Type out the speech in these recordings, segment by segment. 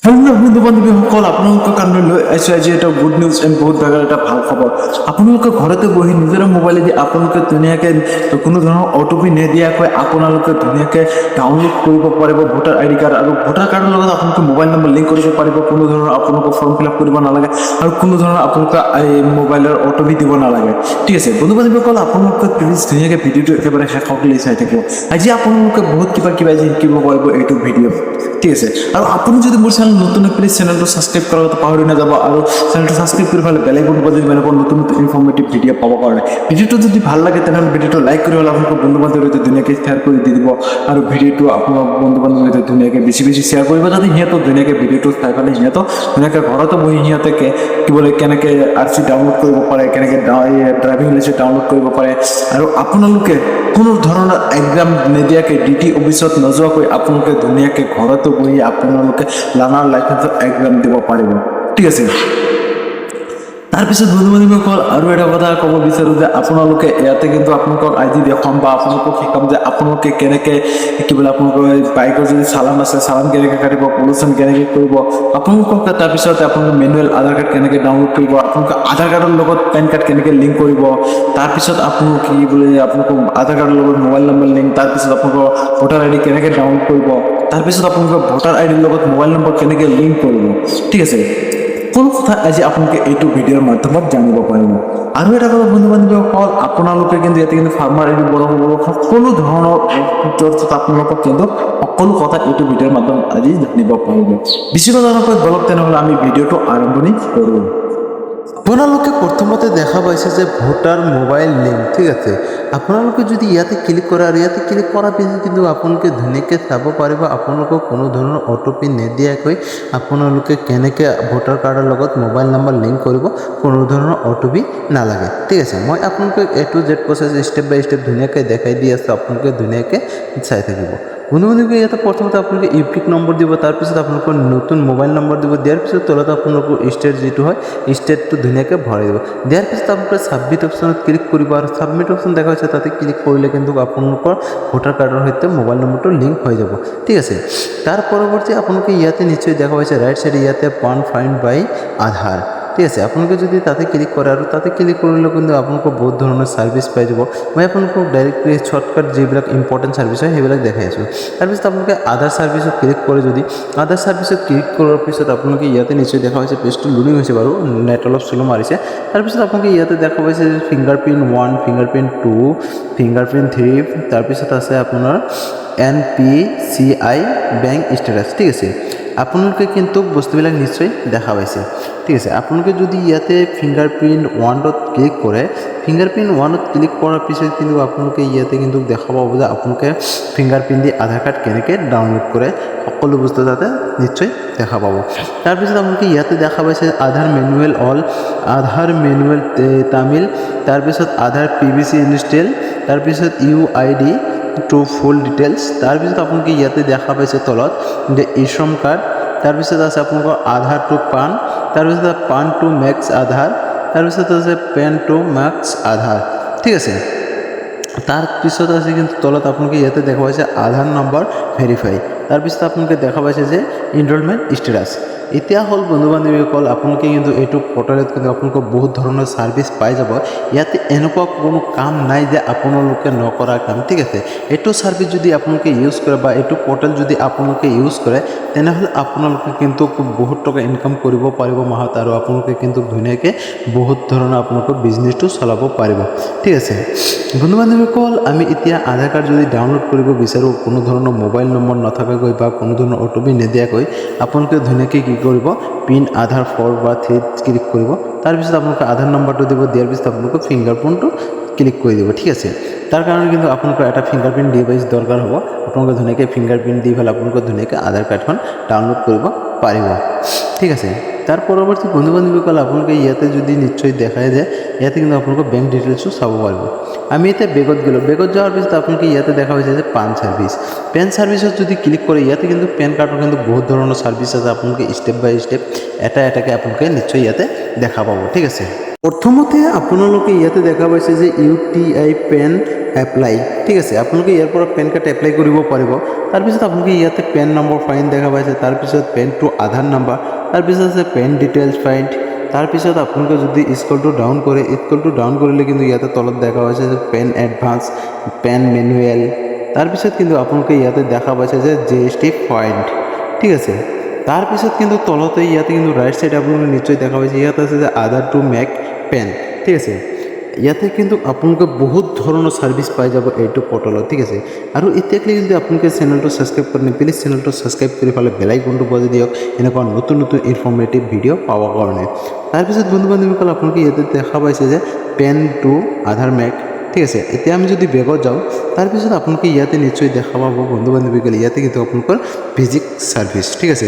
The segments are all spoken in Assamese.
হেল্ল' বন্ধু বান্ধৱীসকল, আপোনালোকৰ কাৰণে লৈ আহিছোঁ আজি এটা গুড নিউজ এণ্ড বহুত ডাঙৰ এটা ভাল খবৰ। আপোনালোকে ঘৰতে বহি নিজৰ মোবাইলেদি আপোনালোকে ধুনীয়াকৈ কোনো ধৰণৰ OTP নিদিয়াকৈ আপোনালোকে ধুনীয়াকৈ ডাউনলোড কৰিব পাৰিব ভোটাৰ ID কাৰ্ড, আৰু ভোটাৰ কাৰ্ডৰ লগত আপোনালোকে মোবাইল নম্বৰ লিংক কৰিব পাৰিব। কোনো ধৰণৰ আপোনালোকে ফৰ্ম ফিল আপ কৰিব নালাগে আৰু কোনো ধৰণৰ আপোনালোকে মোবাইলৰ OTP দিব নালাগে। ঠিক আছে বন্ধু বান্ধৱীসকল, আপোনালোকে প্লিজ ধুনীয়াকৈ ভিডিঅ'টো একেবাৰে শেষলৈ চাই থাকিব। আজি আপোনালোকে বহুত কিবা আজি শিকিব পাৰিব এইটো ভিডিঅ'। ঠিক আছে, আৰু আপুনি যদি মোৰ চেনেল নতুন প্লিজ চেনেলটো ছাবস্ক্ৰাইব কৰাৰ কথা পাহৰি নাযাব, আৰু চেনেলটো ছাবস্ক্ৰাইব কৰি পেলাই বেলেগ বন্ধু বান্ধৱী এনেকুৱা নতুন ইনফৰ্মেটিভ ভিডিঅ' পাব কাৰণে। ভিডিঅ'টো যদি ভাল লাগে তেনেহ'লে ভিডিঅ'টো লাইক কৰি পেলাই আপোনালোকৰ বন্ধু বান্ধৱীৰ সৈতে ধুনীয়াকৈ শ্বেয়াৰ কৰি দি দিব, আৰু ভিডিঅ'টো আপোনাৰ বন্ধু বান্ধৱীৰ সৈতে ধুনীয়াকৈ বেছি শ্বেয়াৰ কৰিব, যাতে সিহঁতক ধুনীয়াকৈ ভিডিঅ'টো চাই পেলাই সিহঁতক ধুনীয়াকৈ ঘৰতে বহি সিহঁতে কি বোলে কেনেকৈ RC ডাউনলোড কৰিব পাৰে, কেনেকৈ ড্ৰাইভিং লাইচেন্স ডাউনলোড কৰিব পাৰে, আৰু আপোনালোকে কোনো ধৰণৰ এক্সাম নিদিয়াকৈ DT অফিচত নোযোৱাকৈ আপোনালোকে ধুনীয়াকৈ ঘৰতে বহি আপোনালোকে লাৰ্ণাৰ লাইচেন্সৰ এক্সাম দিব পাৰিব। ঠিক আছে, তাৰপিছত বন্ধু বান্ধৱীসকল আৰু এটা কথা ক'ব বিচাৰোঁ যে আপোনালোকে ইয়াতে কিন্তু আপোনালোকক আজি দেখুৱাম বা আপোনালোকক শিকাম যে আপোনালোকে কেনেকৈ কি বোলে আপোনালোকৰ বাইকৰ যদি চালান আছে চালান কেনেকৈ কাটিব, পলিউশ্যন কেনেকৈ কৰিব আপোনালোকক। তাৰপিছত আপোনালোকে মেনুৱেল আধাৰ কাৰ্ড কেনেকৈ ডাউনলোড কৰিব, আপোনালোকে আধাৰ কাৰ্ডৰ লগত পেন কাৰ্ড কেনেকৈ লিংক কৰিব, তাৰপিছত আপোনালোক কি বোলে আপোনালোকৰ আধাৰ কাৰ্ডৰ লগত মোবাইল নম্বৰ লিংক, তাৰপিছত আপোনালোকৰ ভোটাৰ ID কেনেকৈ ডাউনলোড কৰিব, তাৰপিছত আপোনালোকৰ ভোটাৰ IDৰ লগত মোবাইল নম্বৰ কেনেকৈ লিংক কৰিব। ঠিক আছে, সকলো কথা আজি আপোনালোকে এইটো ভিডিঅ'ৰ মাধ্যমত জানিব পাৰিব। আৰু এটা কথা বন্ধু বান্ধৱীসকল, আপোনালোকে কিন্তু ইয়াতে কিন্তু ফাৰ্মাৰ ID বড়ো সকলো ধৰণৰ আপোনালোকক কিন্তু সকলো কথা এইটো ভিডিঅ'ৰ মাধ্যমত আজি জানিব পাৰিব। বেছি কথা নকয় বলক তেনেহ'লে আমি ভিডিঅ'টো আৰম্ভণি কৰোঁ। আপোনালোকে প্ৰথমতে দেখা পাইছে যে ভোটাৰ মোবাইল লিংক। ঠিক আছে, আপোনালোকে যদি ইয়াতে ক্লিক কৰে আৰু ইয়াতে ক্লিক কৰাৰ পিছত কিন্তু আপোনালোকে ধুনীয়াকৈ চাব পাৰিব আপোনালোকক কোনো ধৰণৰ OTP নিদিয়াকৈ আপোনালোকে কেনেকৈ ভোটাৰ কাৰ্ডৰ লগত মোবাইল নম্বৰ লিংক কৰিব, কোনো ধৰণৰ OTP নালাগে। ঠিক আছে, মই আপোনালোকক A to Z process step by step ধুনীয়াকৈ দেখাই দি আছোঁ, আপোনালোকে ধুনীয়াকৈ চাই থাকিব। বন্ধু বান্ধৱী ইয়াতে প্ৰথমতে আপোনালোকে ইপিক নম্বৰ দিব, তাৰপিছত আপোনালোকৰ নতুন মোবাইল নম্বৰ দিব, দিয়াৰ পিছত তলত আপোনালোকৰ ষ্টেট যিটো হয় ষ্টেটটো ধুনীয়াকৈ ভৰাই দিব। দিয়াৰ পিছত আপোনালোকে ছাবমিট অপশ্যনত ক্লিক কৰিব, আৰু ছাবমিট অপশ্যন দেখা হৈছে তাতে ক্লিক কৰিলে কিন্তু আপোনালোকৰ ভোটাৰ কাৰ্ডৰ সৈতে মোবাইল নম্বৰটো লিংক হৈ যাব। ঠিক আছে, তাৰ পৰৱৰ্তী আপোনালোকে ইয়াতে নিশ্চয় দেখা পাইছে ৰাইট চাইডে ইয়াতে পান ফাইণ্ড বাই আধাৰ। ঠিক আছে, আপোনালোকে যদি তাতে ক্লিক কৰে আৰু তাতে ক্লিক কৰিলে কিন্তু আপোনালোকৰ বহুত ধৰণৰ ছাৰ্ভিচ পাই যাব। মই আপোনালোকক ডাইৰেক্টলি শ্বৰ্টকাট যিবিলাক ইম্পৰ্টেণ্ট ছাৰ্ভিচ হয় সেইবিলাক দেখাই আছোঁ। তাৰপিছত আপোনালোকে আধাৰ ছাৰ্ভিচত ক্লিক কৰে, যদি আধাৰ ছাৰ্ভিচত ক্লিক কৰাৰ পিছত আপোনালোকে ইয়াতে নিশ্চয় দেখা পাইছে পেজটো লোডিং হৈছে বাৰু, নেট অলপ শ্ল' মাৰিছে। তাৰপিছত আপোনালোকে ইয়াতে দেখা পাইছে ফিংগাৰপ্ৰিণ্ট 1, ফিংগাৰপ্ৰিণ্ট 2, ফিংগাৰপ্ৰিণ্ট 3, তাৰপিছত আছে আপোনাৰ NPCI বেংক ষ্টেটাছ। ঠিক আছে, আপোনালোকে কিন্তু বস্তুবিলাক নিশ্চয় দেখা পাইছে। ঠিক আছে, আপোনালোকে যদি ইয়াতে ফিংগাৰপ্ৰিণ্ট 1ত ক্লিক কৰে, ফিংগাৰপ্ৰিণ্ট 1ত ক্লিক কৰাৰ পিছত কিন্তু আপোনালোকে ইয়াতে কিন্তু দেখা পাব যে আপোনালোকে ফিংগাৰপ্ৰিণ্ট দি আধাৰ কাৰ্ড কেনেকৈ ডাউনলোড কৰে, সকলো বস্তু তাতে নিশ্চয় দেখা পাব। তাৰপিছত আপোনালোকে ইয়াতে দেখা পাইছে আধাৰ মেনুৱেল অল, আধাৰ মেনুৱেল তামিল, তাৰপিছত আধাৰ PVC ইনষ্টেল, তাৰপিছত UID টু ফুল ডিটেইলছ, তাৰপিছত আপোনালোকে ইয়াতে দেখা পাইছে তলত যে ইশ্ৰম কাৰ্ড, তাৰপিছত আছে আপোনালোকৰ আধাৰ টু পান, তাৰপিছত পান টু মেক্স আধাৰ, তাৰপিছত আছে পেন টু মেক্স আধাৰ। ঠিক আছে, তাৰপিছত আছে কিন্তু তলত আপোনালোকে ইয়াতে দেখা পাইছে আধাৰ নম্বৰ ভেৰিফাই, তাৰপিছত আপোনালোকে দেখা পাইছে যে এনৰলমেণ্ট ষ্টেটাছ। এতিয়া হ'ল বন্ধু বান্ধৱীসকল, আপোনালোকে কিন্তু এইটো পৰ্টেলত কিন্তু আপোনালোকক বহুত ধৰণৰ ছাৰ্ভিচ পাই যাব। ইয়াতে এনেকুৱা কোনো কাম নাই যে আপোনালোকে নকৰা কাম। ঠিক আছে, এইটো ছাৰ্ভিচ যদি আপোনালোকে ইউজ কৰে বা এইটো পৰ্টেল যদি আপোনালোকে ইউজ কৰে তেনেহ'লে আপোনালোকে কিন্তু বহুত টকা ইনকাম কৰিব পাৰিব মাহত, আৰু আপোনালোকে কিন্তু ধুনীয়াকৈ বহুত ধৰণৰ আপোনালোকৰ বিজনেছটো চলাব পাৰিব। ঠিক আছে বন্ধু বান্ধৱীসকল, আমি এতিয়া আধাৰ কাৰ্ড যদি ডাউনলোড কৰিব বিচাৰোঁ কোনো ধৰণৰ মোবাইল নম্বৰ নথকাকৈ বা কোনো ধৰণৰ OTP নিদিয়াকৈ, আপোনালোকে ধুনীয়াকৈ কি কৰিব, পিন আধাৰ 4 বা 3 ক্লিক কৰিব, তাৰপিছত আপোনালোকে আধাৰ নম্বৰটো দিব, দিয়াৰ পিছত আপোনালোকে ফিংগাৰপ্ৰিণ্টটো ক্লিক কৰি দিব। ঠিক আছে, তাৰ কাৰণে কিন্তু আপোনালোকৰ এটা ফিংগাৰপ্ৰিণ্ট ডিভাইচ দৰকাৰ হ'ব। আপোনালোকে ধুনীয়াকৈ ফিংগাৰপ্ৰিণ্ট দি পেলাই আপোনালোকে ধুনীয়াকৈ আধাৰ কাৰ্ডখন ডাউনলোড কৰিব পাৰিব। ঠিক আছে, তাৰ পৰৱৰ্তী বন্ধু বান্ধৱীসকল, আপোনালোকে ইয়াতে যদি নিশ্চয় দেখায় যে ইয়াতে কিন্তু আপোনালোকৰ বেংক ডিটেইলছো চাব পাৰিব। আমি এতিয়া বেগত গ'লোঁ, বেগত যোৱাৰ পিছত আপোনালোকে ইয়াতে দেখা পাইছে যে পান ছাৰ্ভিচ, পেন ছাৰ্ভিচত যদি ক্লিক কৰে ইয়াতে কিন্তু পেন কাৰ্ডৰ কিন্তু বহুত ধৰণৰ ছাৰ্ভিচ আছে। আপোনালোকে ষ্টেপ বাই ষ্টেপ এটাকৈ আপোনালোকে নিশ্চয় ইয়াতে দেখা পাব। ঠিক আছে, প্ৰথমতে আপোনালোকে ইয়াতে দেখা পাইছে যে UTI পেন এপ্লাই ঠিক আছে আপোনালোকে ইয়াৰ পৰা পেন কাৰ্ড এপ্লাই কৰিব পাৰিব তাৰপিছত আপোনালোকে ইয়াতে পেন নম্বৰ ফাইন দেখা পাইছে তাৰপিছত পেন টু আধাৰ নম্বৰ তাৰপিছত আছে পেন ডিটেইলছ ফাইণ্ড তাৰপিছত আপোনালোকে যদি স্কলটো ডাউন কৰে স্কলটো ডাউন কৰিলে কিন্তু ইয়াতে তলত দেখা পাইছে যে পেন এডভান্স পেন মেনুৱেল তাৰপিছত কিন্তু আপোনালোকে ইয়াতে দেখা পাইছে যে GST পইণ্ট ঠিক আছে তাৰপিছত কিন্তু তলতে ইয়াতে কিন্তু ৰাইট সাইড আপোনালোকে নিশ্চয় দেখা পাইছে ইয়াতে আছে যে আধাৰ টু মেক পেন ঠিক আছে ইয়াতে কিন্তু আপোনালোকে বহুত ধৰণৰ সাৰ্ভিস পাই যাব এইটো পৰ্টেলত ঠিক আছে আৰু এতিয়াকলে যদি আপোনালোকে চেনেলটো সাবস্ক্ৰাইব কৰে প্লিজ চেনেলটো সাবস্ক্ৰাইব কৰি ফালে বেল আইকনটো বজাই দিয়ক এনেকুৱা নতুন নতুন ইনফৰ্মেটিভ ভিডিঅ' পাবৰ কাৰণে তাৰপিছত বন্ধু বান্ধৱীসকল আপোনালোকে ইয়াতে দেখা পাইছে যে পেন টু আধাৰ মেক ঠিক আছে এতিয়া আমি যদি বেগত যাওঁ তাৰপিছত আপোনালোকে ইয়াতে নিশ্চয় দেখা পাব বন্ধু বান্ধৱীসকল ইয়াতে কিন্তু আপোনালোকৰ ভিজিট সাৰ্ভিস ঠিক আছে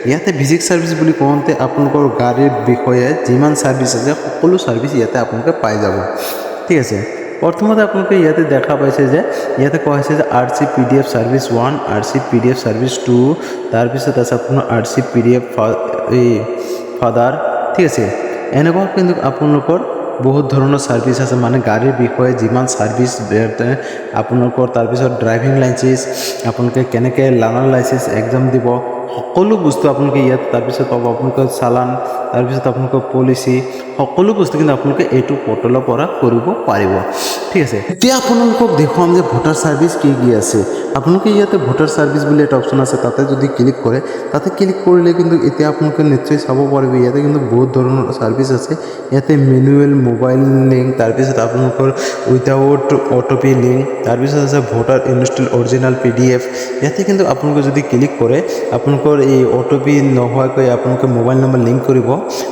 ইয়াতে ভিজিট সাৰ্ভিস বুলি কওঁতে আপোনালোকৰ গাড়ীৰ বিষয়ে যিমান সাৰ্ভিস আছে সকলো সাৰ্ভিস ইয়াতে আপোনালোকে পাই যাব ঠিক আছে প্ৰথমতে আপোনালোকে ইয়াতে দেখা পাইছে যে ইয়াতে কোৱা হৈছে যে RC PDF service 1 RC PDF service 2 তাৰপিছত আছে আপোনাৰ RC PDF ফাদাৰ ঠিক আছে এনেকুৱা কিন্তু আপোনালোকৰ বহুত ধৰণৰ সাৰ্ভিস আছে মানে গাড়ীৰ বিষয়ে যিমান সাৰ্ভিস আপোনালোকৰ তাৰপিছত ড্ৰাইভিং লাইসেন্স আপোনালোকে কেনেকৈ লাৰ্ণাৰ লাইসেন্স এক্সাম দিব সকলো বস্তু আপোনালোকে ইয়াত তাৰপিছত পাব আপোনালোকৰ চালান তাৰপিছত আপোনালোকৰ পলিচি সকলো বস্তু কিন্তু আপোনালোকে এইটো পৰ্টেলৰ পৰা কৰিব পাৰিব ঠিক আছে এতিয়া আপোনালোকক দেখুৱাম যে ভোটাৰ সাৰ্ভিস কি কি আছে আপোনালোকে ইয়াতে ভোটাৰ সাৰ্ভিস বুলি এটা অপচন আছে তাতে যদি ক্লিক কৰে তাতে ক্লিক কৰিলে কিন্তু এতিয়া আপোনালোকে নিশ্চয় চাব পাৰিব ইয়াতে কিন্তু বহুত ধৰণৰ সাৰ্ভিস আছে ইয়াতে মেনুৱেল মোবাইল লিংক তাৰপিছত আপোনালোকৰ উইদাউট অটোপি লিংক তাৰপিছত আছে ভোটাৰ ইনষ্টেল অৰিজিনাল PDF ইয়াতে কিন্তু আপোনালোকে যদি ক্লিক কৰে আপোনালোকৰ এই অটোপি নোহোৱাকৈ আপোনালোকে মোবাইল নম্বৰ লিংক কৰিব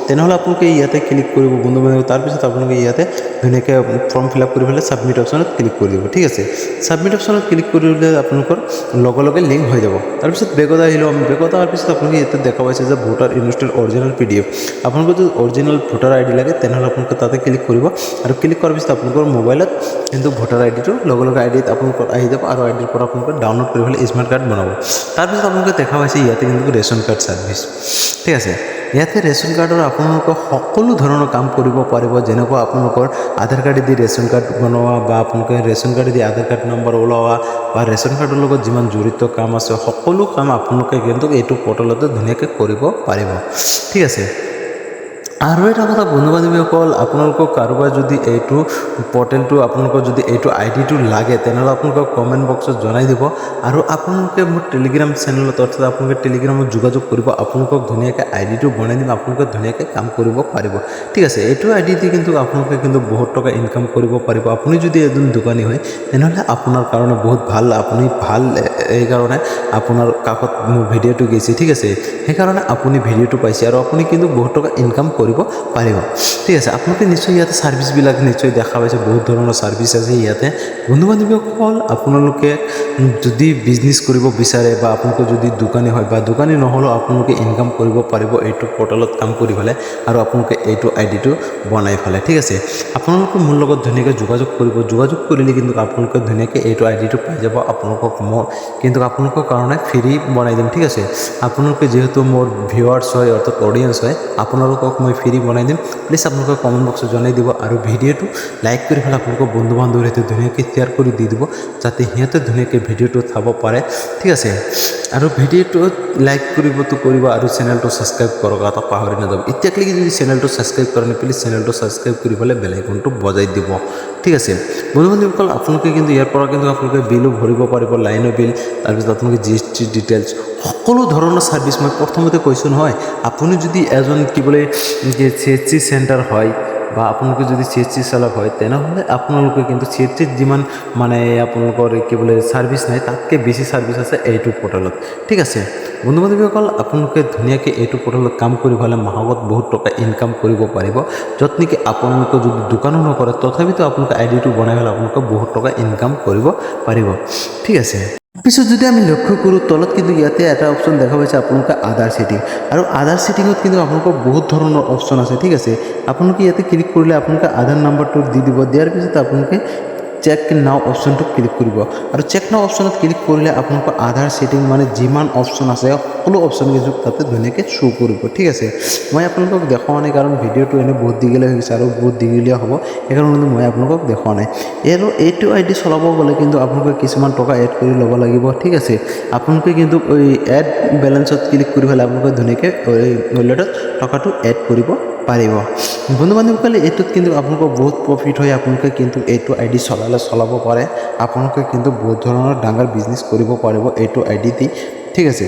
তেনেহ'লে আপোনালোকে ইয়াতে ক্লিক কৰিব বন্ধু বান্ধৱ তাৰপিছত আপোনালোকে ইয়াতে ধুনীয়াকৈ ফৰ্ম ফিল আপ কৰি পেলাই ছাবমিট অপশ্যনত ক্লিক কৰি দিব ঠিক আছে ছাবমিট অপশ্যনত ক্লিক কৰিলে আপোনালোকৰ লগে লগে লিংক হৈ যাব তাৰপিছত বেগত আহিলোঁ আমি বেগত অহাৰ পিছত আপোনালোকে ইয়াতে দেখা পাইছে যে ভোটাৰ ইনষ্টেল অৰিজিনেল PDF আপোনালোকৰ যদি অৰিজিনেল ভোটাৰ ID লাগে তেনেহ'লে আপোনালোকে তাতে ক্লিক কৰিব আৰু ক্লিক কৰাৰ পিছত আপোনালোকৰ মোবাইলত কিন্তু ভোটাৰ আইডিটো লগে লগে আইডিত আপোনালোকৰ আহি যাব আৰু আইডিৰ পৰা আপোনালোকে ডাউনলোড কৰি পেলাই স্মাৰ্ট কাৰ্ড বনাব তাৰপিছত আপোনালোকে দেখা পাইছে ইয়াতে কিন্তু ৰেচন কাৰ্ড সাৰ্ভিস ঠিক আছে ইয়াতে ৰেচন কাৰ্ডৰ আপোনালোকে সকলো ধৰণৰ কাম কৰিব পাৰিব যেনেকুৱা আপোনালোকৰ আধাৰ কাৰ্ড দি ৰেচন কাৰ্ড বনোৱা বা আপোনালোকে ৰেচন কাৰ্ড দি আধাৰ কাৰ্ড নম্বৰ ওলোৱা বা ৰেচন কাৰ্ডৰ লগত যিমান জড়িত কাম আছে সকলো কাম আপোনালোকে কিন্তু এইটো পৰ্টেলতে ধুনীয়াকৈ কৰিব পাৰিব ঠিক আছে আৰু এটা কথা বন্ধু বান্ধৱীসকল আপোনালোকক কাৰোবাৰ যদি এইটো পৰ্টেলটো আপোনালোকৰ যদি এইটো আইডিটো লাগে তেনেহ'লে আপোনালোকক কমেণ্ট বক্সত জনাই দিব আৰু আপোনালোকে মোৰ টেলিগ্ৰাম চেনেলত অৰ্থাৎ আপোনালোকে টেলিগ্ৰামত যোগাযোগ কৰিব আপোনালোকক ধুনীয়াকৈ আইডিটো বনাই দিম আপোনালোকে ধুনীয়াকৈ কাম কৰিব পাৰিব ঠিক আছে এইটো আইডি দি কিন্তু আপোনালোকে কিন্তু বহুত টকা ইনকাম কৰিব পাৰিব আপুনি যদি এজন দোকানী হয় তেনেহ'লে আপোনাৰ কাৰণে বহুত ভাল আপুনি ভাল এইকাৰণে আপোনাৰ কাকত মোৰ ভিডিঅ'টো গৈছে ঠিক আছে সেইকাৰণে আপুনি ভিডিঅ'টো পাইছে আৰু আপুনি কিন্তু বহুত টকা ইনকাম কৰিব পাৰিব ঠিক আছে আপোনালোকে নিশ্চয় ইয়াতে সাৰ্ভিসবিলাক নিশ্চয় দেখা পাইছে বহুত ধৰণৰ সাৰ্ভিস আছে ইয়াতে বন্ধু বান্ধৱীসকল আপোনালোকে যদি বিজনেছ কৰিব বিচাৰে বা আপোনালোকে যদি দোকানী হয় বা দোকানী নহ'লেও আপোনালোকে ইনকাম কৰিব পাৰিব এইটো পৰ্টেলত কাম কৰি পেলাই আৰু আপোনালোকে এইটো আইডিটো বনাই পেলাই ঠিক আছে আপোনালোকে মোৰ লগত ধুনীয়াকৈ যোগাযোগ কৰিব যোগাযোগ কৰিলে কিন্তু আপোনালোকে ধুনীয়াকৈ এইটো আইডিটো পাই যাব আপোনালোকক মই কিন্তু আপোনালোকৰ কাৰণে ফ্ৰী বনাই দিম ঠিক আছে আপোনালোকে যেহেতু মোৰ ভিউৱাৰ্ছ হয় অৰ্থাৎ অডিয়েন্স হয় আপোনালোকক মই ফ্ৰী বনাই দিম প্লিজ আপোনালোকে কমেণ্ট বক্সত জনাই দিব আৰু ভিডিঅ'টো লাইক কৰি পেলাই আপোনালোকৰ বন্ধু বান্ধৱীৰ সৈতে ধুনীয়াকৈ শ্বেয়াৰ কৰি দি দিব যাতে সিহঁতে ধুনীয়াকৈ ভিডিঅ'টো চাব পাৰে ঠিক আছে আৰু ভিডিঅ'টো লাইক কৰিবতো কৰিব আৰু চেনেলটো ছাবস্ক্ৰাইব কৰাৰ কথা পাহৰি নাযাব এতিয়ালৈকে যদি চেনেলটো ছাবস্ক্ৰাইব কৰে প্লিজ চেনেলটো ছাবস্ক্ৰাইব কৰি পেলাই বেল আইকনটো বজাই দিব ঠিক আছে বন্ধু বান্ধৱীসকল আপোনালোকে কিন্তু ইয়াৰ পৰা কিন্তু আপোনালোকে বিলো ভৰিব পাৰিব লাইনৰ বিল তাৰপিছত আপোনালোকে GST ডিটেইলছ সকলো ধৰণৰ সাৰ্ভিস মই প্ৰথমতে কৈছোঁ নহয় আপুনি যদি এজন কি বোলে যে CHC চেণ্টাৰ হয় বা আপোনালোকে যদি CHC চালক হয় তেনেহ'লে আপোনালোকে কিন্তু CHC যিমান মানে আপোনালোকৰ কি বোলে সাৰ্ভিস নাই তাতকৈ বেছি সাৰ্ভিস আছে এইটো পৰ্টেলত ঠিক আছে বন্ধু বান্ধৱীসকল আপোনালোকে ধুনীয়াকৈ এইটো পৰ্টেলত কাম কৰি পেলাই মাহত বহুত টকা ইনকাম কৰিব পাৰিব য'ত নেকি আপোনালোকে যদি দোকানো নকৰে তথাপিতো আপোনালোকে আইডিটো বনাই পেলাই আপোনালোকে বহুত টকা ইনকাম কৰিব পাৰিব ঠিক আছে পিছত যদি আমি লক্ষ্য কৰোঁ তলত কিন্তু ইয়াতে এটা অপশ্যন দেখা পাইছে আপোনালোকে আধাৰ সেটিং আৰু আধাৰ সেটিঙত কিন্তু আপোনালোকৰ বহুত ধৰণৰ অপশ্যন আছে ঠিক আছে আপোনালোকে ইয়াতে ক্লিক কৰিলে আপোনালোকে আধাৰ নাম্বাৰটো দি দিব দিয়াৰ পিছত আপোনালোকে চেক নাও অপশ্যনটো ক্লিক কৰিব আৰু চেক নাও অপশ্যনত ক্লিক কৰিলে আপোনালোকৰ আধাৰ ছেটিং মানে যিমান অপশ্যন আছে সকলো অপশ্যন কিন্তু তাতে ধুনীয়াকৈ শ্ব' কৰিব ঠিক আছে মই আপোনালোকক দেখুওৱা নাই কাৰণ ভিডিঅ'টো এনেই বহুত দীঘলীয়া হৈ গৈছে আৰু বহুত দীঘলীয়া হ'ব সেইকাৰণে মই আপোনালোকক দেখুওৱা নাই আৰু এইটো আইডি চলাব গ'লে কিন্তু আপোনালোকে কিছুমান টকা এড কৰি ল'ব লাগিব ঠিক আছে আপোনালোকে কিন্তু এই এড বেলেঞ্চত ক্লিক কৰি পেলাই আপোনালোকে ধুনীয়াকৈ ৱালেটত টকাটো এড কৰিব পাৰিব বন্ধু বান্ধৱীসকলে এইটোত কিন্তু আপোনালোকৰ বহুত প্ৰফিট হয় আপোনালোকে কিন্তু এইটো আইডি চলাব পাৰে আপোনালোকে কিন্তু বহুত ধৰণৰ ডাঙৰ বিজনেছ কৰিব পাৰিব এইটো আইডি দি ঠিক আছে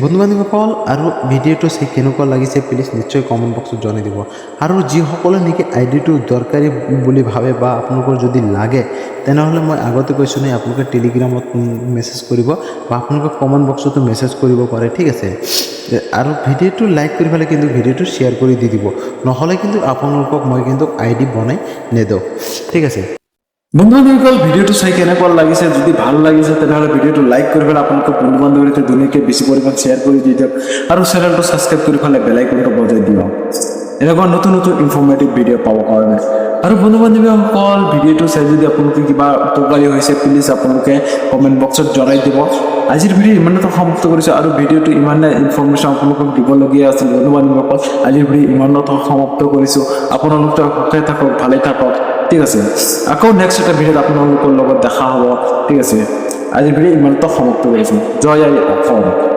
বন্ধু বান্ধৱীসকল আৰু ভিডিঅ'টো চাই কেনেকুৱা লাগিছে প্লিজ নিশ্চয় কমেণ্ট বক্সত জনাই দিব আৰু যিসকলে নেকি আইডিটো দৰকাৰী বুলি ভাবে বা আপোনালোকৰ যদি লাগে তেনেহ'লে মই আগতে কৈছোঁ নে আপোনালোকে টেলিগ্ৰামত মেছেজ কৰিব বা আপোনালোকে কমেণ্ট বক্সতো মেছেজ কৰিব পাৰে ঠিক আছে আৰু ভিডিঅ'টো লাইক কৰি পেলাই কিন্তু ভিডিঅ'টো শ্বেয়াৰ কৰি দি দিব নহ'লে কিন্তু আপোনালোকক মই কিন্তু আইডি বনাই নেদিওঁ ঠিক আছে বন্ধু বান্ধৱীসকল ভিডিঅ'টো চাই কেনেকুৱা লাগিছে যদি ভাল লাগিছে তেনেহ'লে ভিডিঅ'টো লাইক কৰি পেলাই আপোনালোকৰ বন্ধু বান্ধৱীৰ সৈতে ধুনীয়াকৈ বেছি পৰিমাণ শ্বেয়াৰ কৰি দি দিয়ক আৰু চেনেলটো ছাবস্ক্ৰাইব কৰি পেলাই বেল আইকনটো বজাই দিয়ক এনেকুৱা নতুন নতুন ইনফৰ্মেটিভ ভিডিঅ' পাবৰ কাৰণে আৰু বন্ধু বান্ধৱীসকল ভিডিঅ'টো চাই যদি আপোনালোকে কিবা উপকাৰী হৈছে প্লিজ আপোনালোকে কমেণ্ট বক্সত জনাই দিব আজিৰ ভিডিঅ' ইমানতে সমাপ্ত কৰিছোঁ আৰু ভিডিঅ'টো ইমানে ইনফৰ্মেশ্যন আপোনালোকক দিবলগীয়া আছিল বন্ধু বান্ধৱীসকল আজিৰ ভিডিঅ' ইমানতে সমাপ্ত কৰিছোঁ আপোনালোকে সুখে থাকক ভালে থাকক ঠিক আছে আকৌ নেক্সট এটা ভিডিঅ'ত আপোনালোকৰ লগত দেখা হ'ব ঠিক আছে আজিৰ ভিডিঅ' ইমানতে সমাপ্ত কৰিছোঁ জয় আই অসম